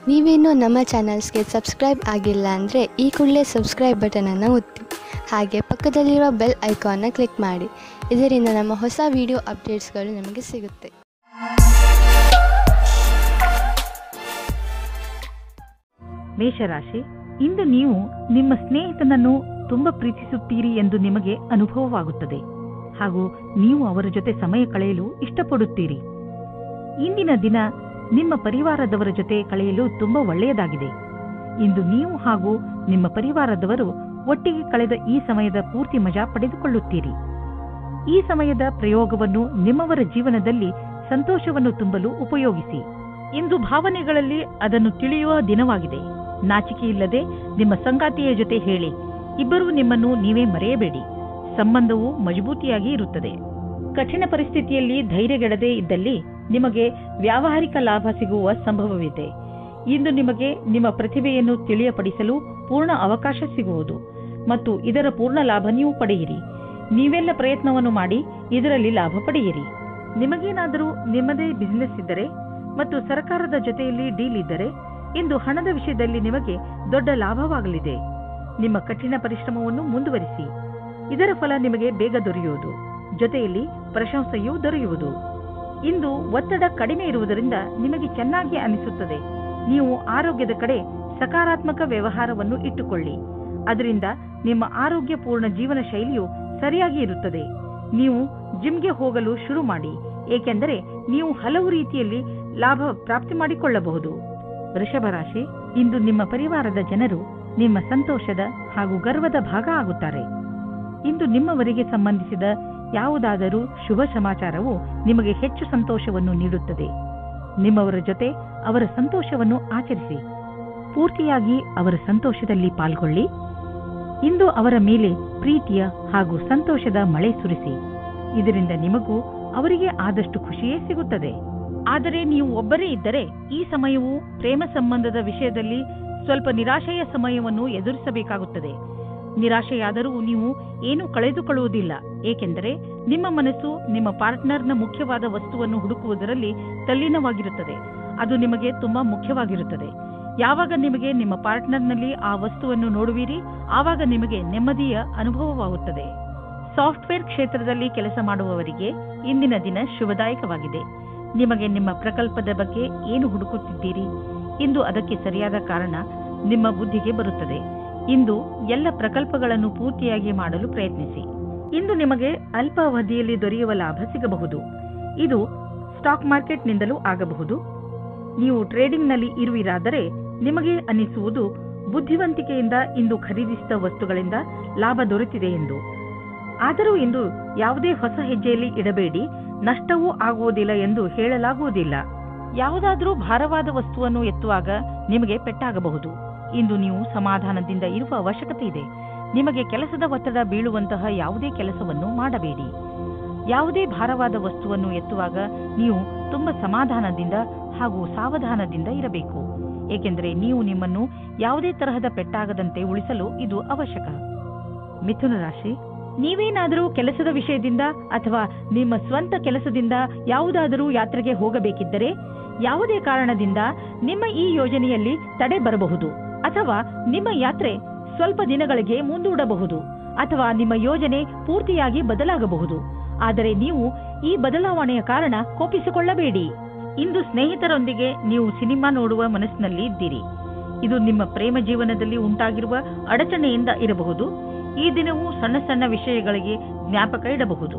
ನೀವೇನೂ ನಮ್ಮ ಚಾನಲ್ಸ್ಗೆ ಸಬ್ಸ್ಕ್ರೈಬ್ ಆಗಿಲ್ಲ ಅಂದರೆ ಈ ಕೂಡಲೇ ಸಬ್ಸ್ಕ್ರೈಬ್ ಬಟನನ್ನು ಒತ್ತಿ ಹಾಗೆ ಪಕ್ಕದಲ್ಲಿರುವ ಬೆಲ್ ಐಕಾನ್ನ ಕ್ಲಿಕ್ ಮಾಡಿ. ಇದರಿಂದ ನಮ್ಮ ಹೊಸ ವಿಡಿಯೋ ಅಪ್ಡೇಟ್ಸ್ಗಳು ನಿಮಗೆ ಸಿಗುತ್ತೆ. ಮೇಷರಾಶಿ, ಇಂದು ನೀವು ನಿಮ್ಮ ಸ್ನೇಹಿತನನ್ನು ತುಂಬ ಪ್ರೀತಿಸುತ್ತೀರಿ ಎಂದು ನಿಮಗೆ ಅನುಭವವಾಗುತ್ತದೆ ಹಾಗೂ ನೀವು ಅವರ ಜೊತೆ ಸಮಯ ಕಳೆಯಲು ಇಷ್ಟಪಡುತ್ತೀರಿ. ಇಂದಿನ ದಿನ ನಿಮ್ಮ ಪರಿವಾರದವರ ಜೊತೆ ಕಳೆಯಲು ತುಂಬ ಒಳ್ಳೆಯದಾಗಿದೆ. ಇಂದು ನೀವು ಹಾಗೂ ನಿಮ್ಮ ಪರಿವಾರದವರು ಒಟ್ಟಿಗೆ ಕಳೆದ ಈ ಸಮಯದ ಪೂರ್ತಿ ಮಜಾ ಪಡೆದುಕೊಳ್ಳುತ್ತೀರಿ. ಈ ಸಮಯದ ಪ್ರಯೋಗವನ್ನು ನಿಮ್ಮವರ ಜೀವನದಲ್ಲಿ ಸಂತೋಷವನ್ನು ತುಂಬಲು ಉಪಯೋಗಿಸಿ. ಇಂದು ಭಾವನೆಗಳಲ್ಲಿ ಅದನ್ನು ತಿಳಿಯುವ ದಿನವಾಗಿದೆ. ನಾಚಿಕೆಯಿಲ್ಲದೆ ನಿಮ್ಮ ಸಂಗಾತಿಯ ಜೊತೆ ಹೇಳಿ. ಇಬ್ಬರೂ ನಿಮ್ಮನ್ನು ನೀವೇ ಮರೆಯಬೇಡಿ. ಸಂಬಂಧವು ಮಜಬೂತಿಯಾಗಿ ಇರುತ್ತದೆ. ಕಠಿಣ ಪರಿಸ್ಥಿತಿಯಲ್ಲಿ ಧೈರ್ಯಗೆಡದೆ ಇದ್ದಲ್ಲಿ ನಿಮಗೆ ವ್ಯಾವಹಾರಿಕ ಲಾಭ ಸಿಗುವ ಸಂಭವವಿದೆ. ಇಂದು ನಿಮಗೆ ನಿಮ್ಮ ಪ್ರತಿಭೆಯನ್ನು ತಿಳಿಯಪಡಿಸಲು ಪೂರ್ಣ ಅವಕಾಶ ಸಿಗುವುದು ಮತ್ತು ಇದರ ಪೂರ್ಣ ಲಾಭ ನೀವು ಪಡೆಯಿರಿ. ನೀವೆಲ್ಲ ಪ್ರಯತ್ನವನ್ನು ಮಾಡಿ ಇದರಲ್ಲಿ ಲಾಭ ಪಡೆಯಿರಿ. ನಿಮಗೇನಾದರೂ ನಿಮ್ಮದೇ ಬಿಸಿನೆಸ್ ಇದ್ದರೆ ಮತ್ತು ಸರ್ಕಾರದ ಜೊತೆಯಲ್ಲಿ ಡೀಲ್ ಇದ್ದರೆ ಇಂದು ಹಣದ ವಿಷಯದಲ್ಲಿ ನಿಮಗೆ ದೊಡ್ಡ ಲಾಭವಾಗಲಿದೆ. ನಿಮ್ಮ ಕಠಿಣ ಪರಿಶ್ರಮವನ್ನು ಮುಂದುವರಿಸಿ. ಇದರ ಫಲ ನಿಮಗೆ ಬೇಗ ದೊರೆಯುವುದು, ಜೊತೆಯಲ್ಲಿ ಪ್ರಶಂಸೆಯೂ ದೊರೆಯುವುದು. ಇಂದು ಒತ್ತಡ ಕಡಿಮೆ ಇರುವುದರಿಂದ ನಿಮಗೆ ಚೆನ್ನಾಗಿ ಅನಿಸುತ್ತದೆ. ನೀವು ಆರೋಗ್ಯದ ಕಡೆ ಸಕಾರಾತ್ಮಕ ವ್ಯವಹಾರವನ್ನು ಇಟ್ಟುಕೊಳ್ಳಿ. ಅದರಿಂದ ನಿಮ್ಮ ಆರೋಗ್ಯಪೂರ್ಣ ಜೀವನ ಶೈಲಿಯು ಸರಿಯಾಗಿ ಇರುತ್ತದೆ. ನೀವು ಜಿಮ್ಗೆ ಹೋಗಲು ಶುರು ಮಾಡಿ, ಏಕೆಂದರೆ ನೀವು ಹಲವು ರೀತಿಯಲ್ಲಿ ಲಾಭ ಪ್ರಾಪ್ತಿ ಮಾಡಿಕೊಳ್ಳಬಹುದು. ವೃಷಭ ರಾಶಿ, ಇಂದು ನಿಮ್ಮ ಪರಿವಾರದ ಜನರು ನಿಮ್ಮ ಸಂತೋಷದ ಹಾಗೂ ಗರ್ವದ ಭಾಗ ಆಗುತ್ತಾರೆ. ಇಂದು ನಿಮ್ಮವರಿಗೆ ಸಂಬಂಧಿಸಿದ ಯಾವುದಾದರೂ ಶುಭ ಸಮಾಚಾರವು ನಿಮಗೆ ಹೆಚ್ಚು ಸಂತೋಷವನ್ನು ನೀಡುತ್ತದೆ. ನಿಮ್ಮವರ ಜೊತೆ ಅವರ ಸಂತೋಷವನ್ನು ಆಚರಿಸಿ. ಪೂರ್ತಿಯಾಗಿ ಅವರ ಸಂತೋಷದಲ್ಲಿ ಪಾಲ್ಗೊಳ್ಳಿ. ಇಂದು ಅವರ ಮೇಲೆ ಪ್ರೀತಿಯ ಹಾಗೂ ಸಂತೋಷದ ಮಳೆ ಸುರಿಸಿ. ಇದರಿಂದ ನಿಮಗೂ ಅವರಿಗೆ ಆದಷ್ಟು ಖುಷಿಯೇ ಸಿಗುತ್ತದೆ. ಆದರೆ ನೀವು ಒಬ್ಬರೇ ಇದ್ದರೆ ಈ ಸಮಯವು ಪ್ರೇಮ ಸಂಬಂಧದ ವಿಷಯದಲ್ಲಿ ಸ್ವಲ್ಪ ನಿರಾಶೆಯ ಸಮಯವನ್ನು ಎದುರಿಸಬೇಕಾಗುತ್ತದೆ. ನಿರಾಶೆಯಾದರೂ ನೀವು ಏನೂ ಕಳೆದುಕೊಳ್ಳುವುದಿಲ್ಲ, ಏಕೆಂದರೆ ನಿಮ್ಮ ಮನಸ್ಸು ನಿಮ್ಮ ಪಾರ್ಟ್ನರ್ನ ಮುಖ್ಯವಾದ ವಸ್ತುವನ್ನು ಹುಡುಕುವುದರಲ್ಲಿ ತಲ್ಲೀನವಾಗಿರುತ್ತದೆ. ಅದು ನಿಮಗೆ ತುಂಬಾ ಮುಖ್ಯವಾಗಿರುತ್ತದೆ. ಯಾವಾಗ ನಿಮಗೆ ನಿಮ್ಮ ಪಾರ್ಟ್ನರ್ನಲ್ಲಿ ಆ ವಸ್ತುವನ್ನು ನೋಡುವಿರಿ, ಆವಾಗ ನಿಮಗೆ ನೆಮ್ಮದಿಯ ಅನುಭವವಾಗುತ್ತದೆ. ಸಾಫ್ಟ್ವೇರ್ ಕ್ಷೇತ್ರದಲ್ಲಿ ಕೆಲಸ ಮಾಡುವವರಿಗೆ ಇಂದಿನ ದಿನ ಶುಭದಾಯಕವಾಗಿದೆ. ನಿಮಗೆ ನಿಮ್ಮ ಪ್ರಕಲ್ಪದ ಬಗ್ಗೆ ಏನು ಹುಡುಕುತ್ತಿದ್ದೀರಿ, ಇಂದು ಅದಕ್ಕೆ ಸರಿಯಾದ ಕಾರಣ ನಿಮ್ಮ ಬುದ್ಧಿಗೆ ಬರುತ್ತದೆ. ಇಂದು ಎಲ್ಲ ಪ್ರಕಲ್ಪಗಳನ್ನು ಪೂರ್ತಿಯಾಗಿ ಮಾಡಲು ಪ್ರಯತ್ನಿಸಿ. ಇಂದು ನಿಮಗೆ ಅಲ್ಪ ಅವಧಿಯಲ್ಲಿ ದೊರೆಯುವ ಲಾಭ ಸಿಗಬಹುದು. ಇದು ಸ್ಟಾಕ್ ಮಾರ್ಕೆಟ್ನಿಂದಲೂ ಆಗಬಹುದು. ನೀವು ಟ್ರೇಡಿಂಗ್ನಲ್ಲಿ ಇರುವಿರಾದರೆ ನಿಮಗೆ ಅನಿಸುವುದು ಬುದ್ಧಿವಂತಿಕೆಯಿಂದ ಇಂದು ಖರೀದಿಸಿದ ವಸ್ತುಗಳಿಂದ ಲಾಭ ದೊರೆತಿದೆ ಎಂದು. ಆದರೂ ಇಂದು ಯಾವುದೇ ಹೊಸ ಹೆಜ್ಜೆಯಲ್ಲಿ ಇಡಬೇಡಿ. ನಷ್ಟವೂ ಆಗುವುದಿಲ್ಲ ಎಂದು ಹೇಳಲಾಗುವುದಿಲ್ಲ. ಯಾವುದಾದರೂ ಭಾರವಾದ ವಸ್ತುವನ್ನು ಎತ್ತುವಾಗ ನಿಮಗೆ ಪೆಟ್ಟಾಗಬಹುದು. ಇಂದು ನೀವು ಸಮಾಧಾನದಿಂದ ಇರುವ ಅವಶ್ಯಕತೆ ಇದೆ. ನಿಮಗೆ ಕೆಲಸದ ಒತ್ತಡ ಬೀಳುವಂತಹ ಯಾವುದೇ ಕೆಲಸವನ್ನು ಮಾಡಬೇಡಿ. ಯಾವುದೇ ಭಾರವಾದ ವಸ್ತುವನ್ನು ಎತ್ತುವಾಗ ನೀವು ತುಂಬ ಸಮಾಧಾನದಿಂದ ಹಾಗೂ ಸಾವಧಾನದಿಂದ ಇರಬೇಕು, ಏಕೆಂದರೆ ನೀವು ನಿಮ್ಮನ್ನು ಯಾವುದೇ ತರಹದ ಪೆಟ್ಟಾಗದಂತೆ ಉಳಿಸಲು ಇದು ಅವಶ್ಯಕ. ಮಿಥುನ ರಾಶಿ, ನೀವೇನಾದರೂ ಕೆಲಸದ ವಿಷಯದಿಂದ ಅಥವಾ ನಿಮ್ಮ ಸ್ವಂತ ಕೆಲಸದಿಂದ ಯಾವುದಾದರೂ ಯಾತ್ರೆಗೆ ಹೋಗಬೇಕಿದ್ದರೆ ಯಾವುದೇ ಕಾರಣದಿಂದ ನಿಮ್ಮ ಈ ಯೋಜನೆಯಲ್ಲಿ ತಡೆ ಬರಬಹುದು, ಅಥವಾ ನಿಮ್ಮ ಯಾತ್ರೆ ಸ್ವಲ್ಪ ದಿನಗಳಿಗೆ ಮುಂದೂಡಬಹುದು, ಅಥವಾ ನಿಮ್ಮ ಯೋಜನೆ ಪೂರ್ತಿಯಾಗಿ ಬದಲಾಗಬಹುದು. ಆದರೆ ನೀವು ಈ ಬದಲಾವಣೆಯ ಕಾರಣ ಕೋಪಿಸಿಕೊಳ್ಳಬೇಡಿ. ಇಂದು ಸ್ನೇಹಿತರೊಂದಿಗೆ ನೀವು ಸಿನಿಮಾ ನೋಡುವ ಮನಸ್ಸಿನಲ್ಲಿ ಇದ್ದೀರಿ. ಇದು ನಿಮ್ಮ ಪ್ರೇಮ ಜೀವನದಲ್ಲಿ ಉಂಟಾಗಿರುವ ಅಡಚಣೆಯಿಂದ ಇರಬಹುದು. ಈ ದಿನವೂ ಸಣ್ಣ ಸಣ್ಣ ವಿಷಯಗಳಿಗೆ ಜ್ಞಾಪಕ ಇಡಬಹುದು.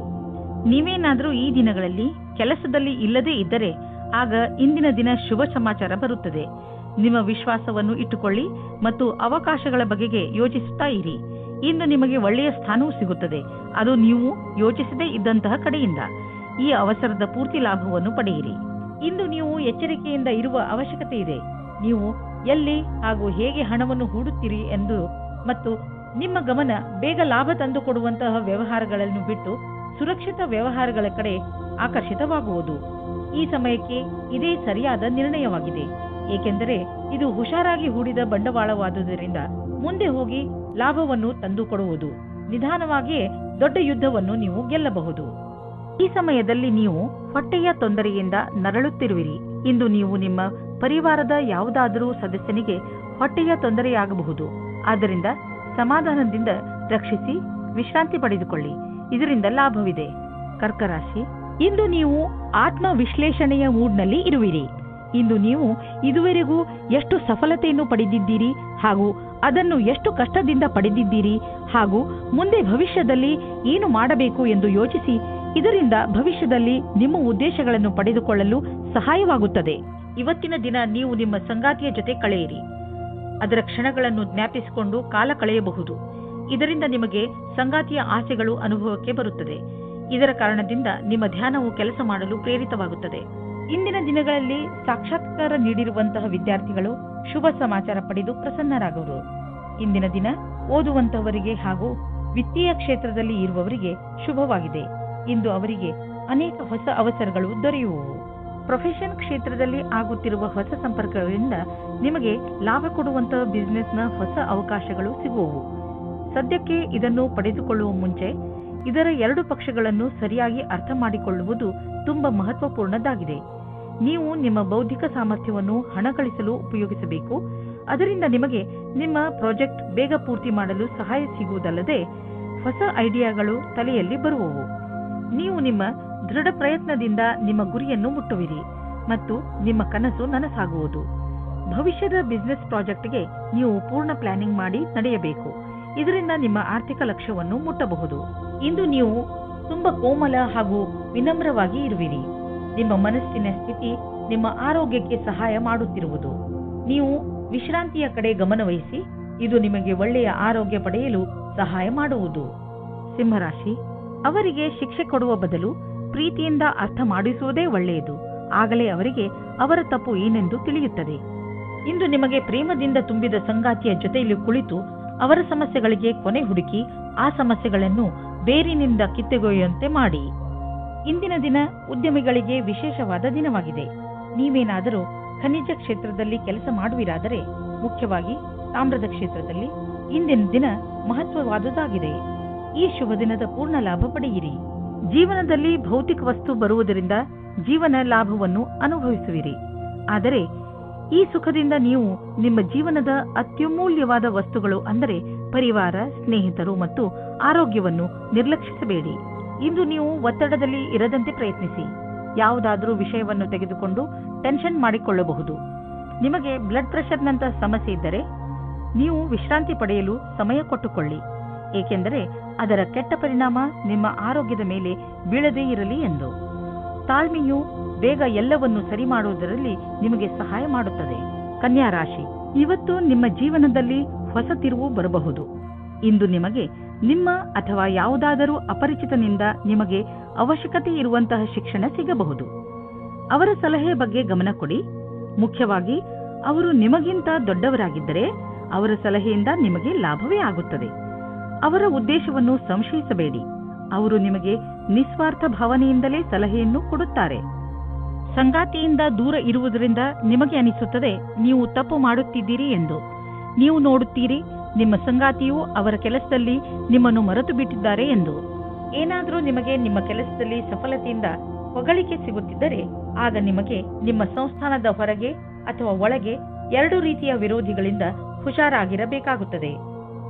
ನೀವೇನಾದರೂ ಈ ದಿನಗಳಲ್ಲಿ ಕೆಲಸದಲ್ಲಿ ಇಲ್ಲದೇ ಇದ್ದರೆ ಆಗ ಇಂದಿನ ದಿನ ಶುಭ ಸಮಾಚಾರ ಬರುತ್ತದೆ. ನಿಮ್ಮ ವಿಶ್ವಾಸವನ್ನು ಇಟ್ಟುಕೊಳ್ಳಿ ಮತ್ತು ಅವಕಾಶಗಳ ಬಗೆಗೆ ಯೋಚಿಸುತ್ತಾ ಇರಿ. ಇಂದು ನಿಮಗೆ ಒಳ್ಳೆಯ ಸ್ಥಾನವೂ ಸಿಗುತ್ತದೆ, ಅದು ನೀವು ಯೋಚಿಸದೇ ಇದ್ದಂತಹ ಕಡೆಯಿಂದ. ಈ ಅವಸರದ ಪೂರ್ತಿ ಲಾಭವನ್ನು ಪಡೆಯಿರಿ. ಇಂದು ನೀವು ಎಚ್ಚರಿಕೆಯಿಂದ ಇರುವ ಅವಶ್ಯಕತೆ ಇದೆ. ನೀವು ಎಲ್ಲಿ ಹಾಗೂ ಹೇಗೆ ಹಣವನ್ನು ಹೂಡುತ್ತೀರಿ ಎಂದು ಮತ್ತು ನಿಮ್ಮ ಗಮನ ಬೇಗ ಲಾಭ ತಂದುಕೊಡುವಂತಹ ವ್ಯವಹಾರಗಳನ್ನು ಬಿಟ್ಟು ಸುರಕ್ಷಿತ ವ್ಯವಹಾರಗಳ ಕಡೆ ಆಕರ್ಷಿತವಾಗುವುದು. ಈ ಸಮಯಕ್ಕೆ ಇದೇ ಸರಿಯಾದ ನಿರ್ಣಯವಾಗಿದೆ, ಏಕೆಂದರೆ ಇದು ಹುಷಾರಾಗಿ ಹೂಡಿದ ಬಂಡವಾಳವಾದುದರಿಂದ ಮುಂದೆ ಹೋಗಿ ಲಾಭವನ್ನು ತಂದುಕೊಡುವುದು. ನಿಧಾನವಾಗಿಯೇ ದೊಡ್ಡ ಯುದ್ಧವನ್ನು ನೀವು ಗೆಲ್ಲಬಹುದು. ಈ ಸಮಯದಲ್ಲಿ ನೀವು ಹೊಟ್ಟೆಯ ತೊಂದರೆಯಿಂದ ನರಳುತ್ತಿರುವಿರಿ. ಇಂದು ನೀವು ನಿಮ್ಮ ಪರಿವಾರದ ಯಾವುದಾದರೂ ಸದಸ್ಯನಿಗೆ ಹೊಟ್ಟೆಯ ತೊಂದರೆಯಾಗಬಹುದು. ಆದ್ದರಿಂದ ಸಮಾಧಾನದಿಂದ ರಕ್ಷಿಸಿ ವಿಶ್ರಾಂತಿ ಪಡೆದುಕೊಳ್ಳಿ, ಇದರಿಂದ ಲಾಭವಿದೆ. ಕರ್ಕ ರಾಶಿ, ಇಂದು ನೀವು ಆತ್ಮ ವಿಶ್ಲೇಷಣೆಯ ಮೂಡ್ನಲ್ಲಿ ಇರುವಿರಿ. ಇಂದು ನೀವು ಇದುವರೆಗೂ ಎಷ್ಟು ಸಫಲತೆಯನ್ನು ಪಡೆದಿದ್ದೀರಿ ಹಾಗೂ ಅದನ್ನು ಎಷ್ಟು ಕಷ್ಟದಿಂದ ಪಡೆದಿದ್ದೀರಿ ಹಾಗೂ ಮುಂದೆ ಭವಿಷ್ಯದಲ್ಲಿ ಏನು ಮಾಡಬೇಕು ಎಂದು ಯೋಚಿಸಿ, ಇದರಿಂದ ಭವಿಷ್ಯದಲ್ಲಿ ನಿಮ್ಮ ಉದ್ದೇಶಗಳನ್ನು ಪಡೆದುಕೊಳ್ಳಲು ಸಹಾಯವಾಗುತ್ತದೆ. ಇವತ್ತಿನ ದಿನ ನೀವು ನಿಮ್ಮ ಸಂಗಾತಿಯ ಜೊತೆ ಕಳೆಯಿರಿ. ಅದರ ಕ್ಷಣಗಳನ್ನು ಜ್ಞಾಪಿಸಿಕೊಂಡು ಕಾಲ ಕಳೆಯಬಹುದು. ಇದರಿಂದ ನಿಮಗೆ ಸಂಗಾತಿಯ ಆಸೆಗಳು ಅನುಭವಕ್ಕೆ ಬರುತ್ತದೆ. ಇದರ ಕಾರಣದಿಂದ ನಿಮ್ಮ ಧ್ಯಾನವು ಕೆಲಸ ಮಾಡಲು ಪ್ರೇರಿತವಾಗುತ್ತದೆ. ಇಂದಿನ ದಿನಗಳಲ್ಲಿ ಸಾಕ್ಷಾತ್ಕಾರ ನೀಡಿರುವಂತಹ ವಿದ್ಯಾರ್ಥಿಗಳು ಶುಭ ಸಮಾಚಾರ ಪಡೆದು ಪ್ರಸನ್ನರಾಗುವರು. ಇಂದಿನ ದಿನ ಓದುವಂತಹವರಿಗೆ ಹಾಗೂ ವಿತ್ತೀಯ ಕ್ಷೇತ್ರದಲ್ಲಿ ಇರುವವರಿಗೆ ಶುಭವಾಗಿದೆ. ಇಂದು ಅವರಿಗೆ ಅನೇಕ ಹೊಸ ಅವಸರಗಳು ದೊರೆಯುವವು. ಪ್ರೊಫೆಷನ್ ಕ್ಷೇತ್ರದಲ್ಲಿ ಆಗುತ್ತಿರುವ ಹೊಸ ಸಂಪರ್ಕಗಳಿಂದ ನಿಮಗೆ ಲಾಭ ಕೊಡುವಂತಹ ಬಿಸಿನೆಸ್ನ ಹೊಸ ಅವಕಾಶಗಳು ಸಿಗುವವು. ಸದ್ಯಕ್ಕೆ ಇದನ್ನು ಪಡೆದುಕೊಳ್ಳುವ ಮುಂಚೆ ಇದರ ಎರಡು ಪಕ್ಷಗಳನ್ನು ಸರಿಯಾಗಿ ಅರ್ಥ ಮಾಡಿಕೊಳ್ಳುವುದು ತುಂಬಾ ಮಹತ್ವಪೂರ್ಣದ್ದಾಗಿದೆ. ನೀವು ನಿಮ್ಮ ಬೌದ್ಧಿಕ ಸಾಮರ್ಥ್ಯವನ್ನು ಹಣ ಗಳಿಸಲು ಉಪಯೋಗಿಸಬೇಕು. ಅದರಿಂದ ನಿಮಗೆ ನಿಮ್ಮ ಪ್ರಾಜೆಕ್ಟ್ ಬೇಗ ಪೂರ್ತಿ ಮಾಡಲು ಸಹಾಯ ಸಿಗುವುದಲ್ಲದೆ ಹೊಸ ಐಡಿಯಾಗಳು ತಲೆಯಲ್ಲಿ ಬರುವವು. ನೀವು ನಿಮ್ಮ ದೃಢ ಪ್ರಯತ್ನದಿಂದ ನಿಮ್ಮ ಗುರಿಯನ್ನು ಮುಟ್ಟುವಿರಿ ಮತ್ತು ನಿಮ್ಮ ಕನಸು ನನಸಾಗುವುದು. ಭವಿಷ್ಯದ ಬಿಸಿನೆಸ್ ಪ್ರಾಜೆಕ್ಟ್ಗೆ ನೀವು ಪೂರ್ಣ ಪ್ಲಾನಿಂಗ್ ಮಾಡಿ ನಡೆಯಬೇಕು. ಇದರಿಂದ ನಿಮ್ಮ ಆರ್ಥಿಕ ಲಕ್ಷ್ಯವನ್ನು ಮುಟ್ಟಬಹುದು. ಇಂದು ನೀವು ತುಂಬಾ ಕೋಮಲ ಹಾಗೂ ವಿನಮ್ರವಾಗಿ ಇರುವಿರಿ. ನಿಮ್ಮ ಮನಸ್ಸಿನ ಸ್ಥಿತಿ ನಿಮ್ಮ ಆರೋಗ್ಯಕ್ಕೆ ಸಹಾಯ ಮಾಡುತ್ತಿರುವುದು. ನೀವು ವಿಶ್ರಾಂತಿಯ ಕಡೆ ಗಮನವಹಿಸಿ, ಇದು ನಿಮಗೆ ಒಳ್ಳೆಯ ಆರೋಗ್ಯ ಪಡೆಯಲು ಸಹಾಯ ಮಾಡುವುದು. ಸಿಂಹರಾಶಿ, ಅವರಿಗೆ ಶಿಕ್ಷೆ ಕೊಡುವ ಬದಲು ಪ್ರೀತಿಯಿಂದ ಅರ್ಥ ಮಾಡಿಸುವುದೇ ಒಳ್ಳೆಯದು. ಆಗಲೇ ಅವರಿಗೆ ಅವರ ತಪ್ಪು ಏನೆಂದು ತಿಳಿಯುತ್ತದೆ. ಇಂದು ನಿಮಗೆ ಪ್ರೇಮದಿಂದ ತುಂಬಿದ ಸಂಗಾತಿಯ ಜೊತೆಯಲ್ಲಿ ಕುಳಿತು ಅವರ ಸಮಸ್ಯೆಗಳಿಗೆ ಕೊನೆ ಹುಡುಕಿ ಆ ಸಮಸ್ಯೆಗಳನ್ನು ಬೇರಿನಿಂದ ಕಿತ್ತೊಗೆಯುವಂತೆ ಮಾಡಿ. ಇಂದಿನ ದಿನ ಉದ್ಯಮಿಗಳಿಗೆ ವಿಶೇಷವಾದ ದಿನವಾಗಿದೆ. ನೀವೇನಾದರೂ ಖನಿಜ ಕ್ಷೇತ್ರದಲ್ಲಿ ಕೆಲಸ ಮಾಡುವಿರಾದರೆ, ಮುಖ್ಯವಾಗಿ ತಾಮ್ರದ ಕ್ಷೇತ್ರದಲ್ಲಿ, ಇಂದಿನ ದಿನ ಮಹತ್ವವಾದುದಾಗಿದೆ. ಈ ಶುಭ ದಿನದ ಪೂರ್ಣ ಲಾಭ ಪಡೆಯಿರಿ. ಜೀವನದಲ್ಲಿ ಭೌತಿಕ ವಸ್ತು ಬರುವುದರಿಂದ ಜೀವನ ಲಾಭವನ್ನು ಅನುಭವಿಸುವಿರಿ. ಆದರೆ ಈ ಸುಖದಿಂದ ನೀವು ನಿಮ್ಮ ಜೀವನದ ಅತ್ಯಮೂಲ್ಯವಾದ ವಸ್ತುಗಳು ಅಂದರೆ ಪರಿವಾರ, ಸ್ನೇಹಿತರು ಮತ್ತು ಆರೋಗ್ಯವನ್ನು ನಿರ್ಲಕ್ಷಿಸಬೇಡಿ. ಇಂದು ನೀವು ಒತ್ತಡದಲ್ಲಿ ಇರದಂತೆ ಪ್ರಯತ್ನಿಸಿ. ಯಾವುದಾದರೂ ವಿಷಯವನ್ನು ತೆಗೆದುಕೊಂಡು ಟೆನ್ಷನ್ ಮಾಡಿಕೊಳ್ಳಬಹುದು. ನಿಮಗೆ ಬ್ಲಡ್ ಪ್ರೆಷರ್ನಂತಹ ಸಮಸ್ಯೆ ಇದ್ದರೆ ನೀವು ವಿಶ್ರಾಂತಿ ಪಡೆಯಲು ಸಮಯ ಕೊಟ್ಟುಕೊಳ್ಳಿ, ಏಕೆಂದರೆ ಅದರ ಕೆಟ್ಟ ಪರಿಣಾಮ ನಿಮ್ಮ ಆರೋಗ್ಯದ ಮೇಲೆ ಬೀಳದೇ ಇರಲಿ ಎಂದು. ತಾಳ್ಮೆಯು ಬೇಗ ಎಲ್ಲವನ್ನು ಸರಿ ಮಾಡುವುದರಲ್ಲಿ ನಿಮಗೆ ಸಹಾಯ ಮಾಡುತ್ತದೆ. ಕನ್ಯಾ ರಾಶಿ, ಇವತ್ತು ನಿಮ್ಮ ಜೀವನದಲ್ಲಿ ಹೊಸ ತಿರುವು ಬರಬಹುದು. ಇಂದು ನಿಮಗೆ ನಿಮ್ಮ ಅಥವಾ ಯಾವುದಾದರೂ ಅಪರಿಚಿತನಿಂದ ನಿಮಗೆ ಅವಶ್ಯಕತೆ ಇರುವಂತಹ ಶಿಕ್ಷಣ ಸಿಗಬಹುದು. ಅವರ ಸಲಹೆ ಬಗ್ಗೆ ಗಮನ ಕೊಡಿ. ಮುಖ್ಯವಾಗಿ ಅವರು ನಿಮಗಿಂತ ದೊಡ್ಡವರಾಗಿದ್ದರೆ ಅವರ ಸಲಹೆಯಿಂದ ನಿಮಗೆ ಲಾಭವೇ ಆಗುತ್ತದೆ. ಅವರ ಉದ್ದೇಶವನ್ನು ಸಂಶಯಿಸಬೇಡಿ. ಅವರು ನಿಮಗೆ ನಿಸ್ವಾರ್ಥ ಭಾವನೆಯಿಂದಲೇ ಸಲಹೆಯನ್ನು ಕೊಡುತ್ತಾರೆ. ಸಂಗಾತಿಯಿಂದ ದೂರ ಇರುವುದರಿಂದ ನಿಮಗೆ ಅನಿಸುತ್ತದೆ ನೀವು ತಪ್ಪು ಮಾಡುತ್ತಿದ್ದೀರಿ ಎಂದು. ನೀವು ನೋಡುತ್ತೀರಿ ನಿಮ್ಮ ಸಂಗಾತಿಯು ಅವರ ಕೆಲಸದಲ್ಲಿ ನಿಮ್ಮನ್ನು ಮರೆತು ಬಿಟ್ಟಿದ್ದಾರೆ ಎಂದು. ಏನಾದರೂ ನಿಮಗೆ ನಿಮ್ಮ ಕೆಲಸದಲ್ಲಿ ಸಫಲತೆಯಿಂದ ಹೊಗಳಿಕೆ ಸಿಗುತ್ತಿದ್ದರೆ ಆಗ ನಿಮಗೆ ನಿಮ್ಮ ಸಂಸ್ಥಾನದ ಹೊರಗೆ ಅಥವಾ ಒಳಗೆ ಎರಡು ರೀತಿಯ ವಿರೋಧಿಗಳಿಂದ ಹುಷಾರಾಗಿರಬೇಕಾಗುತ್ತದೆ.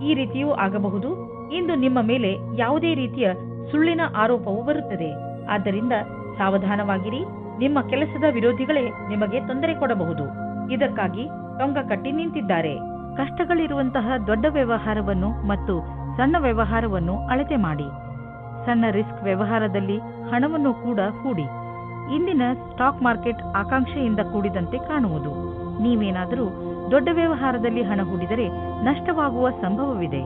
ಈ ರೀತಿಯೂ ಆಗಬಹುದು. ಇಂದು ನಿಮ್ಮ ಮೇಲೆ ಯಾವುದೇ ರೀತಿಯ ಸುಳ್ಳಿನ ಆರೋಪವು ಬರುತ್ತದೆ. ಆದ್ದರಿಂದ ಸಾವಧಾನವಾಗಿರಿ. ನಿಮ್ಮ ಕೆಲಸದ ವಿರೋಧಿಗಳೇ ನಿಮಗೆ ತೊಂದರೆ ಕೊಡಬಹುದು. ಇದಕ್ಕಾಗಿ ಟೊಂಗ ಕಟ್ಟಿ ನಿಂತಿದ್ದಾರೆ. ಕಷ್ಟಗಳಿರುವಂತಹ ದೊಡ್ಡ ವ್ಯವಹಾರವನ್ನು ಮತ್ತು ಸಣ್ಣ ವ್ಯವಹಾರವನ್ನು ಅಳತೆ ಮಾಡಿ. ಸಣ್ಣ ರಿಸ್ಕ್ ವ್ಯವಹಾರದಲ್ಲಿ ಹಣವನ್ನು ಕೂಡ ಹೂಡಿ. ಇಂದಿನ ಸ್ಟಾಕ್ ಮಾರ್ಕೆಟ್ ಆಕಾಂಕ್ಷೆಯಿಂದ ಕೂಡಿದಂತೆ ಕಾಣುವುದು. ನೀವೇನಾದರೂ ದೊಡ್ಡ ವ್ಯವಹಾರದಲ್ಲಿ ಹಣ ಹೂಡಿದರೆ ನಷ್ಟವಾಗುವ ಸಂಭವವಿದೆ.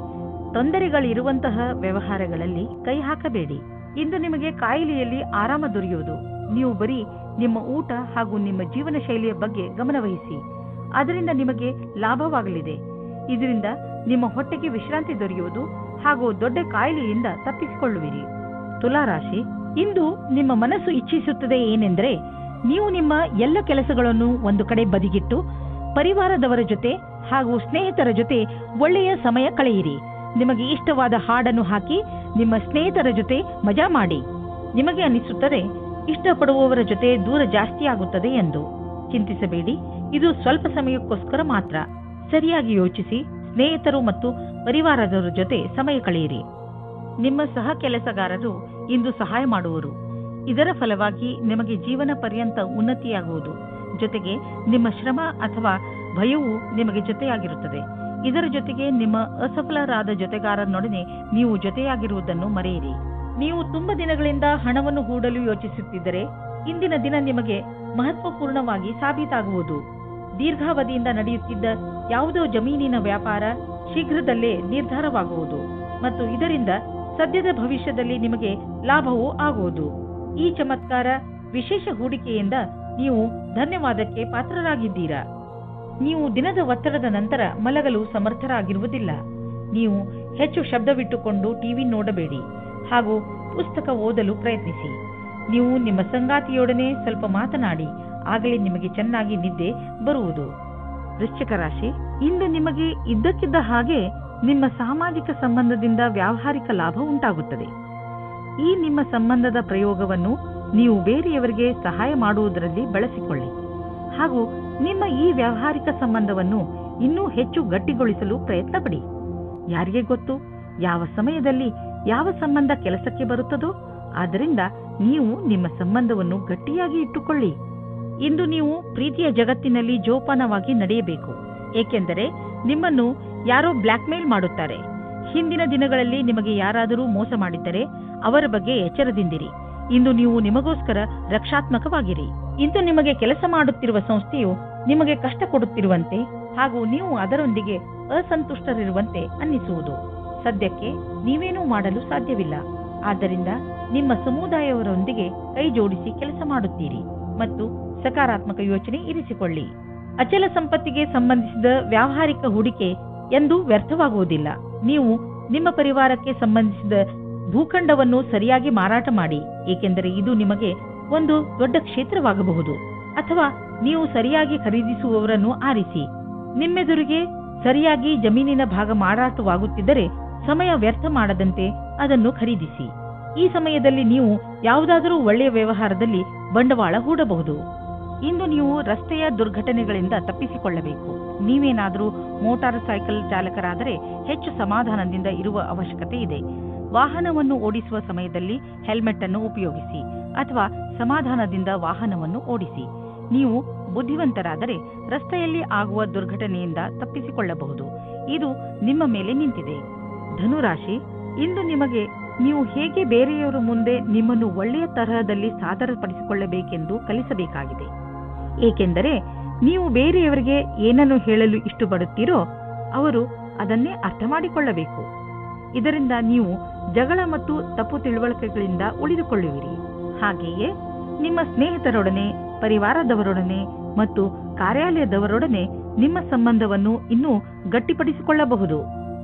ತೊಂದರೆಗಳಿರುವಂತಹ ವ್ಯವಹಾರಗಳಲ್ಲಿ ಕೈ ಹಾಕಬೇಡಿ. ಇಂದು ನಿಮಗೆ ಕಾಯಿಲೆಯಲ್ಲಿ ಆರಾಮ ದೊರೆಯುವುದು. ನೀವು ಬರೀ ನಿಮ್ಮ ಊಟ ಹಾಗೂ ನಿಮ್ಮ ಜೀವನ ಶೈಲಿಯ ಬಗ್ಗೆ ಗಮನವಹಿಸಿ. ಅದರಿಂದ ನಿಮಗೆ ಲಾಭವಾಗಲಿದೆ. ಇದರಿಂದ ನಿಮ್ಮ ಹೊಟ್ಟೆಗೆ ವಿಶ್ರಾಂತಿ ದೊರೆಯುವುದು ಹಾಗೂ ದೊಡ್ಡ ಕಾಯಿಲೆಯಿಂದ ತಪ್ಪಿಸಿಕೊಳ್ಳುವಿರಿ. ತುಲಾರಾಶಿ, ಇಂದು ನಿಮ್ಮ ಮನಸ್ಸು ಇಚ್ಛಿಸುತ್ತದೆ ಏನೆಂದರೆ ನೀವು ನಿಮ್ಮ ಎಲ್ಲ ಕೆಲಸಗಳನ್ನು ಒಂದು ಕಡೆ ಬದಿಗಿಟ್ಟು ಪರಿವಾರದವರ ಜೊತೆ ಹಾಗೂ ಸ್ನೇಹಿತರ ಜೊತೆ ಒಳ್ಳೆಯ ಸಮಯ ಕಳೆಯಿರಿ. ನಿಮಗೆ ಇಷ್ಟವಾದ ಹಾಡನ್ನು ಹಾಕಿ ನಿಮ್ಮ ಸ್ನೇಹಿತರ ಜೊತೆ ಮಜಾ ಮಾಡಿ. ನಿಮಗೆ ಅನಿಸುತ್ತದೆ ಇಷ್ಟಪಡುವವರ ಜೊತೆ ದೂರ ಜಾಸ್ತಿ ಆಗುತ್ತದೆ ಎಂದು. ಚಿಂತಿಸಬೇಡಿ, ಇದು ಸ್ವಲ್ಪ ಸಮಯಕ್ಕೋಸ್ಕರ ಮಾತ್ರ. ಸರಿಯಾಗಿ ಯೋಚಿಸಿ, ಸ್ನೇಹಿತರು ಮತ್ತು ಪರಿವಾರದವರ ಜೊತೆ ಸಮಯ ಕಳೆಯಿರಿ. ನಿಮ್ಮ ಸಹ ಕೆಲಸಗಾರರು ಇಂದು ಸಹಾಯ ಮಾಡುವರು. ಇದರ ಫಲವಾಗಿ ನಿಮಗೆ ಜೀವನ ಪರ್ಯಂತ ಉನ್ನತಿಯಾಗುವುದು. ಜೊತೆಗೆ ನಿಮ್ಮ ಶ್ರಮ ಅಥವಾ ಭಯವು ನಿಮಗೆ ಜೊತೆಯಾಗಿರುತ್ತದೆ. ಇದರ ಜೊತೆಗೆ ನಿಮ್ಮ ಅಸಫಲರಾದ ಜೊತೆಗಾರನೊಡನೆ ನೀವು ಜೊತೆಯಾಗಿರುವುದನ್ನು ಮರೆಯಿರಿ. ನೀವು ತುಂಬಾ ದಿನಗಳಿಂದ ಹಣವನ್ನು ಹೂಡಲು ಯೋಚಿಸುತ್ತಿದ್ದರೆ ಇಂದಿನ ದಿನ ನಿಮಗೆ ಮಹತ್ವಪೂರ್ಣವಾಗಿ ಸಾಬೀತಾಗುವುದು. ದೀರ್ಘಾವಧಿಯಿಂದ ನಡೆಯುತ್ತಿದ್ದ ಯಾವುದೋ ಜಮೀನಿನ ವ್ಯಾಪಾರ ಶೀಘ್ರದಲ್ಲೇ ನಿರ್ಧಾರವಾಗುವುದು ಮತ್ತು ಇದರಿಂದ ಸದ್ಯದ ಭವಿಷ್ಯದಲ್ಲಿ ನಿಮಗೆ ಲಾಭವೂ ಆಗುವುದು. ಈ ಚಮತ್ಕಾರ ವಿಶೇಷ ಹೂಡಿಕೆಯಿಂದ ನೀವು ಧನ್ಯವಾದಕ್ಕೆ ಪಾತ್ರರಾಗಿದ್ದೀರಾ. ನೀವು ದಿನದ ಒತ್ತಡದ ನಂತರ ಮಲಗಲು ಸಮರ್ಥರಾಗಿರುವುದಿಲ್ಲ. ನೀವು ಹೆಚ್ಚು ಶಬ್ದವಿಟ್ಟುಕೊಂಡು ಟಿವಿ ನೋಡಬೇಡಿ ಹಾಗೂ ಪುಸ್ತಕ ಓದಲು ಪ್ರಯತ್ನಿಸಿ. ನೀವು ನಿಮ್ಮ ಸಂಗಾತಿಯೊಡನೆ ಸ್ವಲ್ಪ ಮಾತನಾಡಿ, ಆಗಲೇ ನಿಮಗೆ ಚೆನ್ನಾಗಿ ನಿದ್ದೆ ಬರುವುದು. ವೃಶ್ಚಿಕ ರಾಶಿ, ಇಂದು ನಿಮಗೆ ಇದ್ದಕ್ಕಿದ್ದ ಹಾಗೆ ನಿಮ್ಮ ಸಾಮಾಜಿಕ ಸಂಬಂಧದಿಂದ ವ್ಯಾವಹಾರಿಕ ಲಾಭ ಉಂಟಾಗುತ್ತದೆ. ಈ ನಿಮ್ಮ ಸಂಬಂಧದ ಪ್ರಯೋಗವನ್ನು ನೀವು ಬೇರೆಯವರಿಗೆ ಸಹಾಯ ಮಾಡುವುದರಲ್ಲಿ ಬಳಸಿಕೊಳ್ಳಿ ಹಾಗೂ ನಿಮ್ಮ ಈ ವ್ಯಾವಹಾರಿಕ ಸಂಬಂಧವನ್ನು ಇನ್ನೂ ಹೆಚ್ಚು ಗಟ್ಟಿಗೊಳಿಸಲು ಪ್ರಯತ್ನ ಪಡಿ. ಯಾರಿಗೆ ಗೊತ್ತು ಯಾವ ಸಮಯದಲ್ಲಿ ಯಾವ ಸಂಬಂಧ ಕೆಲಸಕ್ಕೆ ಬರುತ್ತದೋ. ಆದ್ದರಿಂದ ನೀವು ನಿಮ್ಮ ಸಂಬಂಧವನ್ನು ಗಟ್ಟಿಯಾಗಿ ಇಟ್ಟುಕೊಳ್ಳಿ. ಇಂದು ನೀವು ಪ್ರೀತಿಯ ಜಗತ್ತಿನಲ್ಲಿ ಜೋಪಾನವಾಗಿ ನಡೆಯಬೇಕು, ಏಕೆಂದರೆ ನಿಮ್ಮನ್ನು ಯಾರೋ ಬ್ಲ್ಯಾಕ್ಮೇಲ್ ಮಾಡುತ್ತಾರೆ. ಹಿಂದಿನ ದಿನಗಳಲ್ಲಿ ನಿಮಗೆ ಯಾರಾದರೂ ಮೋಸ ಮಾಡಿದ್ದರೆ ಅವರ ಬಗ್ಗೆ ಎಚ್ಚರದಿಂದಿರಿ. ಇಂದು ನೀವು ನಿಮಗೋಸ್ಕರ ರಕ್ಷಾತ್ಮಕವಾಗಿರಿ. ಇಂದು ನಿಮಗೆ ಕೆಲಸ ಮಾಡುತ್ತಿರುವ ಸಂಸ್ಥೆಯು ನಿಮಗೆ ಕಷ್ಟ ಕೊಡುತ್ತಿರುವಂತೆ ಹಾಗೂ ನೀವು ಅದರೊಂದಿಗೆ ಅಸಂತುಷ್ಟರಿರುವಂತೆ ಅನ್ನಿಸುವುದು. ಸದ್ಯಕ್ಕೆ ನೀವೇನೂ ಮಾಡಲು ಸಾಧ್ಯವಿಲ್ಲ. ಆದ್ದರಿಂದ ನಿಮ್ಮ ಸಮುದಾಯವರೊಂದಿಗೆ ಕೈ ಜೋಡಿಸಿ ಕೆಲಸ ಮಾಡುತ್ತೀರಿ ಮತ್ತು ಸಕಾರಾತ್ಮಕ ಯೋಚನೆ ಇರಿಸಿಕೊಳ್ಳಿ. ಅಚಲ ಸಂಪತ್ತಿಗೆ ಸಂಬಂಧಿಸಿದ ವ್ಯಾವಹಾರಿಕ ಹೂಡಿಕೆ ಎಂದು ವ್ಯರ್ಥವಾಗುವುದಿಲ್ಲ. ನೀವು ನಿಮ್ಮ ಪರಿವಾರಕ್ಕೆ ಸಂಬಂಧಿಸಿದ ಭೂಖಂಡವನ್ನು ಸರಿಯಾಗಿ ಮಾರಾಟ ಮಾಡಿ, ಏಕೆಂದರೆ ಇದು ನಿಮಗೆ ಒಂದು ದೊಡ್ಡ ಕ್ಷೇತ್ರವಾಗಬಹುದು. ಅಥವಾ ನೀವು ಸರಿಯಾಗಿ ಖರೀದಿಸುವವರನ್ನು ಆರಿಸಿ. ನಿಮ್ಮೆದುರಿಗೆ ಸರಿಯಾಗಿ ಜಮೀನಿನ ಭಾಗ ಮಾರಾಟವಾಗುತ್ತಿದ್ದರೆ ಸಮಯ ವ್ಯರ್ಥ ಮಾಡದಂತೆ ಅದನ್ನು ಖರೀದಿಸಿ. ಈ ಸಮಯದಲ್ಲಿ ನೀವು ಯಾವುದಾದರೂ ಒಳ್ಳೆಯ ವ್ಯವಹಾರದಲ್ಲಿ ಬಂಡವಾಳ ಹೂಡಬಹುದು. ಇಂದು ನೀವು ರಸ್ತೆಯ ದುರ್ಘಟನೆಗಳಿಂದ ತಪ್ಪಿಸಿಕೊಳ್ಳಬೇಕು. ನೀವೇನಾದರೂ ಮೋಟಾರ್ ಸೈಕಲ್ ಚಾಲಕರಾದರೆ ಹೆಚ್ಚು ಸಮಾಧಾನದಿಂದ ಇರುವ ಅವಶ್ಯಕತೆ ಇದೆ. ವಾಹನವನ್ನು ಓಡಿಸುವ ಸಮಯದಲ್ಲಿ ಹೆಲ್ಮೆಟ್ ಅನ್ನು ಉಪಯೋಗಿಸಿ ಅಥವಾ ಸಮಾಧಾನದಿಂದ ವಾಹನವನ್ನು ಓಡಿಸಿ. ನೀವು ಬುದ್ಧಿವಂತರಾದರೆ ರಸ್ತೆಯಲ್ಲಿ ಆಗುವ ದುರ್ಘಟನೆಯಿಂದ ತಪ್ಪಿಸಿಕೊಳ್ಳಬಹುದು. ಇದು ನಿಮ್ಮ ಮೇಲೆ ನಿಂತಿದೆ. ಧನುರಾಶಿ, ಇಂದು ನಿಮಗೆ ನೀವು ಹೇಗೆ ಬೇರೆಯವರ ಮುಂದೆ ನಿಮ್ಮನ್ನು ಒಳ್ಳೆಯ ತರಹದಲ್ಲಿ ಸಾದರಪಡಿಸಿಕೊಳ್ಳಬೇಕೆಂದು ಕಲಿಸಬೇಕಾಗಿದೆ. ಏಕೆಂದರೆ ನೀವು ಬೇರೆಯವರಿಗೆ ಏನನ್ನು ಹೇಳಲು ಇಷ್ಟಪಡುತ್ತೀರೋ ಅವರು ಅದನ್ನೇ ಅರ್ಥ ಮಾಡಿಕೊಳ್ಳಬೇಕು. ಇದರಿಂದ ನೀವು ಜಗಳ ಮತ್ತು ತಪ್ಪು ತಿಳುವಳಿಕೆಗಳಿಂದ ಉಳಿದುಕೊಳ್ಳುವಿರಿ. ಹಾಗೆಯೇ ನಿಮ್ಮ ಸ್ನೇಹಿತರೊಡನೆ, ಪರಿವಾರದವರೊಡನೆ ಮತ್ತು ಕಾರ್ಯಾಲಯದವರೊಡನೆ ನಿಮ್ಮ ಸಂಬಂಧವನ್ನು ಇನ್ನೂ ಗಟ್ಟಿಪಡಿಸಿಕೊಳ್ಳಬಹುದು.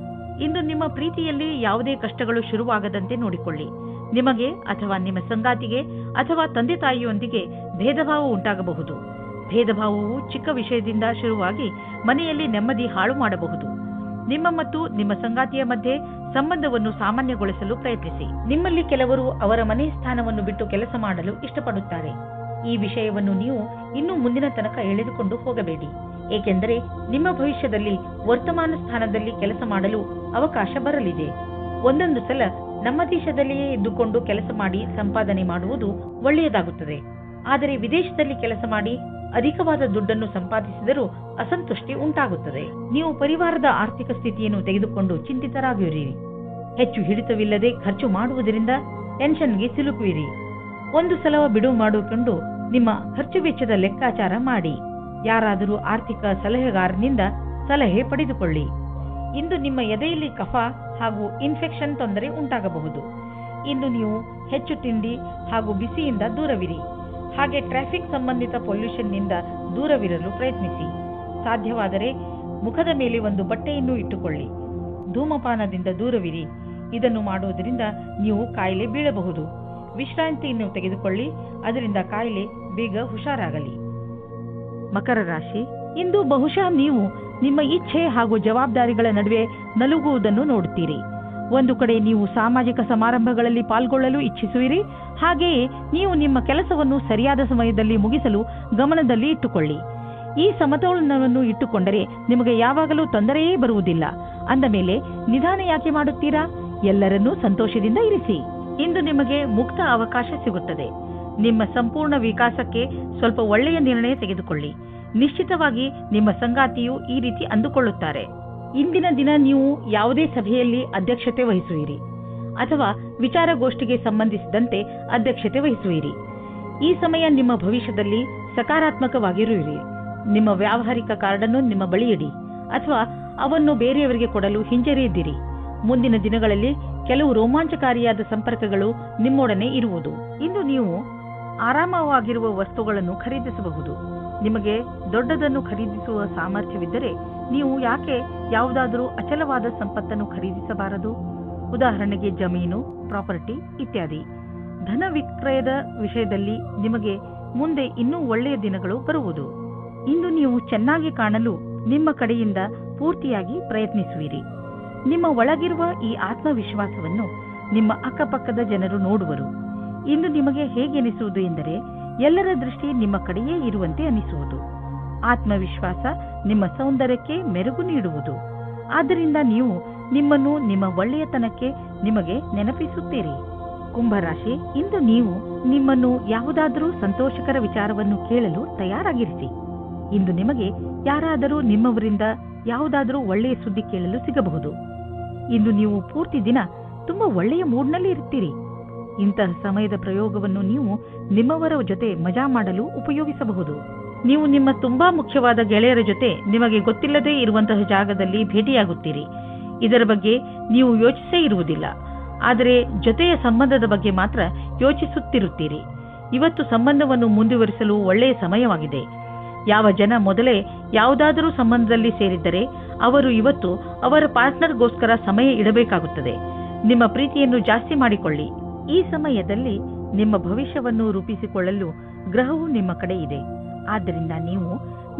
ಇಂದು ನಿಮ್ಮ ಪ್ರೀತಿಯಲ್ಲಿ ಯಾವುದೇ ಕಷ್ಟಗಳು ಶುರುವಾಗದಂತೆ ನೋಡಿಕೊಳ್ಳಿ. ನಿಮಗೆ ಅಥವಾ ನಿಮ್ಮ ಸಂಗಾತಿಗೆ ಅಥವಾ ತಂದೆ ತಾಯಿಯೊಂದಿಗೆ ಭೇದಭಾವ ಉಂಟಾಗಬಹುದು. ಭೇದಭಾವವು ಚಿಕ್ಕ ವಿಷಯದಿಂದ ಶುರುವಾಗಿ ಮನೆಯಲ್ಲಿ ನೆಮ್ಮದಿ ಹಾಳು ಮಾಡಬಹುದು. ನಿಮ್ಮ ಮತ್ತು ನಿಮ್ಮ ಸಂಗಾತಿಯ ಮಧ್ಯೆ ಸಂಬಂಧವನ್ನು ಸಾಮಾನ್ಯಗೊಳಿಸಲು ಪ್ರಯತ್ನಿಸಿ. ನಿಮ್ಮಲ್ಲಿ ಕೆಲವರು ಅವರ ಮನೆ ಸ್ಥಾನವನ್ನು ಬಿಟ್ಟು ಕೆಲಸ ಮಾಡಲು ಇಷ್ಟಪಡುತ್ತಾರೆ. ಈ ವಿಷಯವನ್ನು ನೀವು ಇನ್ನೂ ಮುಂದಿನ ತನಕ ಎಳೆದುಕೊಂಡು ಹೋಗಬೇಡಿ, ಏಕೆಂದರೆ ನಿಮ್ಮ ಭವಿಷ್ಯದಲ್ಲಿ ವರ್ತಮಾನ ಸ್ಥಾನದಲ್ಲಿ ಕೆಲಸ ಮಾಡಲು ಅವಕಾಶ ಬರಲಿದೆ. ಒಂದೊಂದು ಸಲ ನಮ್ಮ ದೇಶದಲ್ಲಿಯೇ ಇದ್ದುಕೊಂಡು ಕೆಲಸ ಮಾಡಿ ಸಂಪಾದನೆ ಮಾಡುವುದು ಒಳ್ಳೆಯದಾಗುತ್ತದೆ. ಆದರೆ ವಿದೇಶದಲ್ಲಿ ಕೆಲಸ ಮಾಡಿ ಅಧಿಕವಾದ ದುಡ್ಡನ್ನು ಸಂಪಾದಿಸಿದರೂ ಅಸಂತುಷ್ಟಿ ಉಂಟಾಗುತ್ತದೆ. ನೀವು ಪರಿವಾರದ ಆರ್ಥಿಕ ಸ್ಥಿತಿಯನ್ನು ತೆಗೆದುಕೊಂಡು ಚಿಂತಿತರಾಗಿರಿ. ಹೆಚ್ಚು ಹಿಡಿತವಿಲ್ಲದೆ ಖರ್ಚು ಮಾಡುವುದರಿಂದ ಟೆನ್ಷನ್ಗೆ ಸಿಲುಕುವಿರಿ. ಒಂದು ಸಲ ಬಿಡುವು ಮಾಡಿಕೊಂಡು ನಿಮ್ಮ ಖರ್ಚು ವೆಚ್ಚದ ಲೆಕ್ಕಾಚಾರ ಮಾಡಿ. ಯಾರಾದರೂ ಆರ್ಥಿಕ ಸಲಹೆಗಾರನಿಂದ ಸಲಹೆ ಪಡೆದುಕೊಳ್ಳಿ. ಇಂದು ನಿಮ್ಮ ಎದೆಯಲ್ಲಿ ಕಫ ಹಾಗೂ ಇನ್ಫೆಕ್ಷನ್ ತೊಂದರೆ ಉಂಟಾಗಬಹುದು. ಇಂದು ನೀವು ಹೆಚ್ಚು ತಿಂಡಿ ಹಾಗೂ ಬಿಸಿಯಿಂದ ದೂರವಿರಿ. ಹಾಗೆ ಟ್ರಾಫಿಕ್ ಸಂಬಂಧಿತ ಪೊಲ್ಯೂಷನ್ನಿಂದ ದೂರವಿರಲು ಪ್ರಯತ್ನಿಸಿ. ಸಾಧ್ಯವಾದರೆ ಮುಖದ ಮೇಲೆ ಒಂದು ಬಟ್ಟೆಯನ್ನು ಇಟ್ಟುಕೊಳ್ಳಿ. ಧೂಮಪಾನದಿಂದ ದೂರವಿರಿ. ಇದನ್ನು ಮಾಡುವುದರಿಂದ ನೀವು ಕಾಯಿಲೆ ಬೀಳಬಹುದು. ವಿಶ್ರಾಂತಿಯನ್ನು ತೆಗೆದುಕೊಳ್ಳಿ, ಅದರಿಂದ ಕಾಯಿಲೆ ಬೇಗ ಹುಷಾರಾಗಲಿ. ಮಕರ ರಾಶಿ, ಇಂದು ಬಹುಶಃ ನೀವು ನಿಮ್ಮ ಇಚ್ಛೆ ಹಾಗೂ ಜವಾಬ್ದಾರಿಗಳ ನಡುವೆ ನಲುಗುವುದನ್ನು ನೋಡುತ್ತೀರಿ. ಒಂದು ಕಡೆ ನೀವು ಸಾಮಾಜಿಕ ಸಮಾರಂಭಗಳಲ್ಲಿ ಪಾಲ್ಗೊಳ್ಳಲು ಇಚ್ಛಿಸುವಿರಿ, ಹಾಗೆಯೇ ನೀವು ನಿಮ್ಮ ಕೆಲಸವನ್ನು ಸರಿಯಾದ ಸಮಯದಲ್ಲಿ ಮುಗಿಸಲು ಗಮನದಲ್ಲಿ ಇಟ್ಟುಕೊಳ್ಳಿ. ಈ ಸಮತೋಲನವನ್ನು ಇಟ್ಟುಕೊಂಡರೆ ನಿಮಗೆ ಯಾವಾಗಲೂ ತೊಂದರೆಯೇ ಬರುವುದಿಲ್ಲ. ಅಂದ ಮೇಲೆ ನಿಧಾನ ಯಾಕೆ ಮಾಡುತ್ತೀರಾ? ಎಲ್ಲರನ್ನೂ ಸಂತೋಷದಿಂದ ಇರಿಸಿ. ಇಂದು ನಿಮಗೆ ಮುಕ್ತ ಅವಕಾಶ ಸಿಗುತ್ತದೆ. ನಿಮ್ಮ ಸಂಪೂರ್ಣ ವಿಕಾಸಕ್ಕೆ ಸ್ವಲ್ಪ ಒಳ್ಳೆಯ ನಿರ್ಣಯ ತೆಗೆದುಕೊಳ್ಳಿ. ನಿಶ್ಚಿತವಾಗಿ ನಿಮ್ಮ ಸಂಗಾತಿಯು ಈ ರೀತಿ ಅಂದುಕೊಳ್ಳುತ್ತಾರೆ. ಇಂದಿನ ದಿನ ನೀವು ಯಾವುದೇ ಸಭೆಯಲ್ಲಿ ಅಧ್ಯಕ್ಷತೆ ವಹಿಸುವಿರಿ ಅಥವಾ ವಿಚಾರಗೋಷ್ಠಿಗೆ ಸಂಬಂಧಿಸಿದಂತೆ ಅಧ್ಯಕ್ಷತೆ ವಹಿಸುವಿರಿ. ಈ ಸಮಯ ನಿಮ್ಮ ಭವಿಷ್ಯದಲ್ಲಿ ಸಕಾರಾತ್ಮಕವಾಗಿರುವಿರಿ. ನಿಮ್ಮ ವ್ಯಾವಹಾರಿಕ ಕಾರ್ಡನ್ನು ನಿಮ್ಮ ಬಳಿ ಇಡಿ ಅಥವಾ ಅವನ್ನು ಬೇರೆಯವರಿಗೆ ಕೊಡಲು ಹಿಂಜರಿಯದಿರಿ. ಮುಂದಿನ ದಿನಗಳಲ್ಲಿ ಕೆಲವು ರೋಮಾಂಚಕಾರಿಯಾದ ಸಂಪರ್ಕಗಳು ನಿಮ್ಮೊಡನೆ ಇರುವುದು. ಇಂದು ನೀವು ಆರಾಮವಾಗಿರುವ ವಸ್ತುಗಳನ್ನು ಖರೀದಿಸಬಹುದು. ನಿಮಗೆ ದೊಡ್ಡದನ್ನು ಖರೀದಿಸುವ ಸಾಮರ್ಥ್ಯವಿದ್ದರೆ ನೀವು ಯಾಕೆ ಯಾವುದಾದರೂ ಅಚಲವಾದ ಸಂಪತ್ತನ್ನು ಖರೀದಿಸಬಾರದು? ಉದಾಹರಣೆಗೆ ಜಮೀನು, ಪ್ರಾಪರ್ಟಿ ಇತ್ಯಾದಿ. ಧನ ವಿಕ್ರಯದ ವಿಷಯದಲ್ಲಿ ನಿಮಗೆ ಮುಂದೆ ಇನ್ನೂ ಒಳ್ಳೆಯ ದಿನಗಳು ಬರುವುದು. ಇಂದು ನೀವು ಚೆನ್ನಾಗಿ ಕಾಣಲು ನಿಮ್ಮ ಕಡೆಯಿಂದ ಪೂರ್ತಿಯಾಗಿ ಪ್ರಯತ್ನಿಸುವಿರಿ. ನಿಮ್ಮ ಒಳಗಿರುವ ಈ ಆತ್ಮವಿಶ್ವಾಸವನ್ನು ನಿಮ್ಮ ಅಕ್ಕಪಕ್ಕದ ಜನರು ನೋಡುವರು. ಇಂದು ನಿಮಗೆ ಹೇಗೆನಿಸುವುದು ಎಂದರೆ ಎಲ್ಲರ ದೃಷ್ಟಿ ನಿಮ್ಮ ಕಡೆಯೇ ಇರುವಂತೆ ಅನಿಸುವುದು. ಆತ್ಮವಿಶ್ವಾಸ ನಿಮ್ಮ ಸೌಂದರ್ಯಕ್ಕೆ ಮೆರುಗು ನೀಡುವುದು. ಆದ್ದರಿಂದ ನೀವು ನಿಮ್ಮನ್ನು ನಿಮ್ಮ ಒಳ್ಳೆಯತನಕ್ಕೆ ನಿಮಗೆ ನೆನಪಿಸುತ್ತೀರಿ. ಕುಂಭರಾಶಿ, ಇಂದು ನೀವು ನಿಮ್ಮನ್ನು ಯಾವುದಾದರೂ ಸಂತೋಷಕರ ವಿಚಾರವನ್ನು ಕೇಳಲು ತಯಾರಾಗಿರಿಸಿ. ಇಂದು ನಿಮಗೆ ಯಾರಾದರೂ ನಿಮ್ಮವರಿಂದ ಯಾವುದಾದರೂ ಒಳ್ಳೆಯ ಸುದ್ದಿ ಕೇಳಲು ಸಿಗಬಹುದು. ಇಂದು ನೀವು ಪೂರ್ತಿ ದಿನ ತುಂಬಾ ಒಳ್ಳೆಯ ಮೂಡ್ನಲ್ಲಿ ಇರುತ್ತೀರಿ. ಇಂತಹ ಸಮಯದ ಪ್ರಯೋಗವನ್ನು ನೀವು ನಿಮ್ಮವರ ಜೊತೆ ಮಜಾ ಮಾಡಲು ಉಪಯೋಗಿಸಬಹುದು. ನೀವು ನಿಮ್ಮ ತುಂಬಾ ಮುಖ್ಯವಾದ ಗೆಳೆಯರ ಜೊತೆ ನಿಮಗೆ ಗೊತ್ತಿಲ್ಲದೇ ಇರುವಂತಹ ಜಾಗದಲ್ಲಿ ಭೇಟಿಯಾಗುತ್ತೀರಿ. ಇದರ ಬಗ್ಗೆ ನೀವು ಯೋಚಿಸೇ ಇರುವುದಿಲ್ಲ, ಆದರೆ ಜೊತೆಯ ಸಂಬಂಧದ ಬಗ್ಗೆ ಮಾತ್ರ ಯೋಚಿಸುತ್ತಿರುತ್ತೀರಿ. ಇವತ್ತು ಸಂಬಂಧವನ್ನು ಮುಂದುವರಿಸಲು ಒಳ್ಳೆಯ ಸಮಯವಾಗಿದೆ. ಯಾವ ಜನ ಮೊದಲೇ ಯಾವುದಾದರೂ ಸಂಬಂಧದಲ್ಲಿ ಸೇರಿದ್ದರೆ ಅವರು ಇವತ್ತು ಅವರ ಪಾರ್ಟ್ನರ್ಗೋಸ್ಕರ ಸಮಯ ಇಡಬೇಕಾಗುತ್ತದೆ. ನಿಮ್ಮ ಪ್ರೀತಿಯನ್ನು ಜಾಸ್ತಿ ಮಾಡಿಕೊಳ್ಳಿ. ಈ ಸಮಯದಲ್ಲಿ ನಿಮ್ಮ ಭವಿಷ್ಯವನ್ನು ರೂಪಿಸಿಕೊಳ್ಳಲು ಗ್ರಹವು ನಿಮ್ಮ ಕಡೆ ಇದೆ. ಆದ್ದರಿಂದ ನೀವು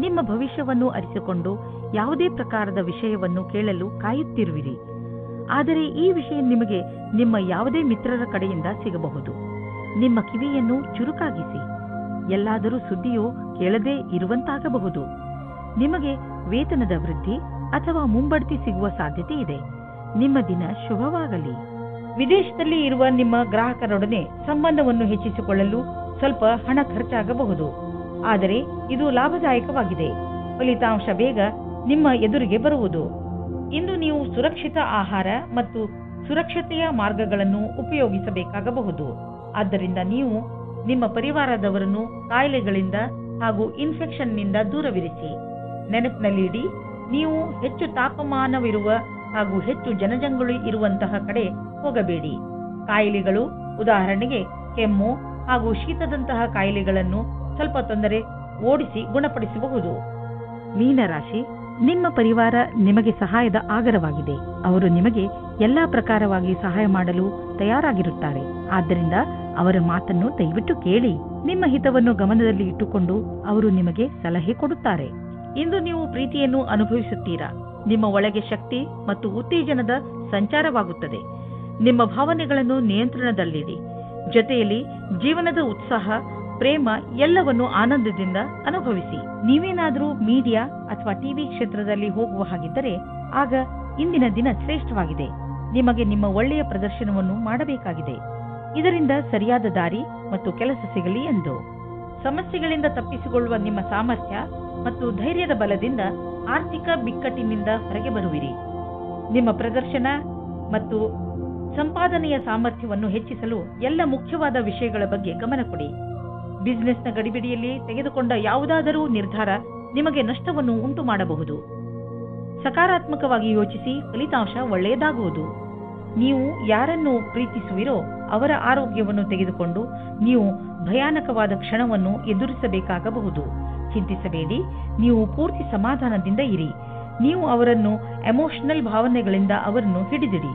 ನಿಮ್ಮ ಭವಿಷ್ಯವನ್ನು ಅರಿತುಕೊಂಡು ಯಾವುದೇ ಪ್ರಕಾರದ ವಿಷಯವನ್ನು ಕೇಳಲು ಕಾಯುತ್ತಿರುವಿರಿ. ಆದರೆ ಈ ವಿಷಯ ನಿಮಗೆ ನಿಮ್ಮ ಯಾವುದೇ ಮಿತ್ರರ ಕಡೆಯಿಂದ ಸಿಗಬಹುದು. ನಿಮ್ಮ ಕಿವಿಯನ್ನು ಚುರುಕಾಗಿಸಿ. ಎಲ್ಲಾದರೂ ಸುದ್ದಿಯೋ ಕೇಳದೇ ಇರುವಂತಾಗಬಹುದು. ನಿಮಗೆ ವೇತನದ ವೃದ್ಧಿ ಅಥವಾ ಮುಂಬಡ್ತಿ ಸಿಗುವ ಸಾಧ್ಯತೆ ಇದೆ. ನಿಮ್ಮ ದಿನ ಶುಭವಾಗಲಿ. ವಿದೇಶದಲ್ಲಿ ಇರುವ ನಿಮ್ಮ ಗ್ರಾಹಕರೊಡನೆ ಸಂಬಂಧವನ್ನು ಹೆಚ್ಚಿಸಿಕೊಳ್ಳಲು ಸ್ವಲ್ಪ ಹಣ ಖರ್ಚಾಗಬಹುದು, ಆದರೆ ಇದು ಲಾಭದಾಯಕವಾಗಿದೆ. ಫಲಿತಾಂಶ ಬೇಗ ನಿಮ್ಮ ಎದುರಿಗೆ ಬರುವುದು. ಇಂದು ನೀವು ಸುರಕ್ಷಿತ ಆಹಾರ ಮತ್ತು ಸುರಕ್ಷತೆಯ ಮಾರ್ಗಗಳನ್ನು ಉಪಯೋಗಿಸಬೇಕಾಗಬಹುದು. ಆದ್ದರಿಂದ ನೀವು ನಿಮ್ಮ ಪರಿವಾರದವರನ್ನು ಕಾಯಿಲೆಗಳಿಂದ ಹಾಗೂ ಇನ್ಫೆಕ್ಷನ್ನಿಂದ ದೂರವಿರಿಸಿ. ನೆನಪಿನಲ್ಲಿಡಿ, ನೀವು ಹೆಚ್ಚು ತಾಪಮಾನವಿರುವ ಹಾಗೂ ಹೆಚ್ಚು ಜನಜಂಗುಳಿ ಇರುವಂತಹ ಕಡೆ ಹೋಗಬೇಡಿ. ಕಾಯಿಲೆಗಳು, ಉದಾಹರಣೆಗೆ ಕೆಮ್ಮು ಹಾಗೂ ಶೀತದಂತಹ ಕಾಯಿಲೆಗಳನ್ನು ಸ್ವಲ್ಪ ತೊಂದರೆ ಓಡಿಸಿ ಗುಣಪಡಿಸಬಹುದು. ಮೀನರಾಶಿ, ನಿಮ್ಮ ಪರಿವಾರ ನಿಮಗೆ ಸಹಾಯದ ಆಗರವಾಗಿದೆ. ಅವರು ನಿಮಗೆ ಎಲ್ಲಾ ಪ್ರಕಾರವಾಗಿ ಸಹಾಯ ಮಾಡಲು ತಯಾರಾಗಿರುತ್ತಾರೆ. ಆದ್ದರಿಂದ ಅವರ ಮಾತನ್ನು ದಯವಿಟ್ಟು ಕೇಳಿ. ನಿಮ್ಮ ಹಿತವನ್ನು ಗಮನದಲ್ಲಿ ಇಟ್ಟುಕೊಂಡು ಅವರು ನಿಮಗೆ ಸಲಹೆ ಕೊಡುತ್ತಾರೆ. ಇಂದು ನೀವು ಪ್ರೀತಿಯನ್ನು ಅನುಭವಿಸುತ್ತೀರಾ. ನಿಮ್ಮ ಒಳಗೆ ಶಕ್ತಿ ಮತ್ತು ಉತ್ತೇಜನದ ಸಂಚಾರವಾಗುತ್ತದೆ. ನಿಮ್ಮ ಭಾವನೆಗಳನ್ನು ನಿಯಂತ್ರಣದಲ್ಲಿಡಿ. ಜೊತೆಯಲ್ಲಿ ಜೀವನದ ಉತ್ಸಾಹ, ಪ್ರೇಮ ಎಲ್ಲವನ್ನು ಆನಂದದಿಂದ ಅನುಭವಿಸಿ. ನೀವೇನಾದರೂ ಮೀಡಿಯಾ ಅಥವಾ ಟಿವಿ ಕ್ಷೇತ್ರದಲ್ಲಿ ಹೋಗುವ ಹಾಗಿದ್ದರೆ ಆಗ ಇಂದಿನ ದಿನ ಶ್ರೇಷ್ಠವಾಗಿದೆ. ನಿಮಗೆ ನಿಮ್ಮ ಒಳ್ಳೆಯ ಪ್ರದರ್ಶನವನ್ನು ಮಾಡಬೇಕಾಗಿದೆ. ಇದರಿಂದ ಸರಿಯಾದ ದಾರಿ ಮತ್ತು ಕೆಲಸ ಸಿಗಲಿ ಎಂದು. ಸಮಸ್ಯೆಗಳಿಂದ ತಪ್ಪಿಸಿಕೊಳ್ಳುವ ನಿಮ್ಮ ಸಾಮರ್ಥ್ಯ ಮತ್ತು ಧೈರ್ಯದ ಬಲದಿಂದ ಆರ್ಥಿಕ ಬಿಕ್ಕಟ್ಟಿನಿಂದ ಹೊರಗೆ ಬರುವಿರಿ. ನಿಮ್ಮ ಪ್ರದರ್ಶನ ಮತ್ತು ಸಂಪಾದನೆಯ ಸಾಮರ್ಥ್ಯವನ್ನು ಹೆಚ್ಚಿಸಲು ಎಲ್ಲ ಮುಖ್ಯವಾದ ವಿಷಯಗಳ ಬಗ್ಗೆ ಗಮನ ಕೊಡಿ. ಬಿಸಿನೆಸ್ನ ಗಡಿಬಿಡಿಯಲ್ಲಿ ತೆಗೆದುಕೊಂಡ ಯಾವುದಾದರೂ ನಿರ್ಧಾರ ನಿಮಗೆ ನಷ್ಟವನ್ನು ಉಂಟು ಮಾಡಬಹುದು. ಸಕಾರಾತ್ಮಕವಾಗಿ ಯೋಚಿಸಿ, ಫಲಿತಾಂಶ ಒಳ್ಳೆಯದಾಗುವುದು. ನೀವು ಯಾರನ್ನು ಪ್ರೀತಿಸುವಿರೋ ಅವರ ಆರೋಗ್ಯವನ್ನು ತೆಗೆದುಕೊಂಡು ನೀವು ಭಯಾನಕವಾದ ಕ್ಷಣವನ್ನು ಎದುರಿಸಬೇಕಾಗಬಹುದು. ಚಿಂತಿಸಬೇಡಿ, ನೀವು ಪೂರ್ತಿ ಸಮಾಧಾನದಿಂದ ಇರಿ. ನೀವು ಅವರನ್ನು ಎಮೋಷನಲ್ ಭಾವನೆಗಳಿಂದ ಅವರನ್ನು ಹಿಡಿದಿಡಿ.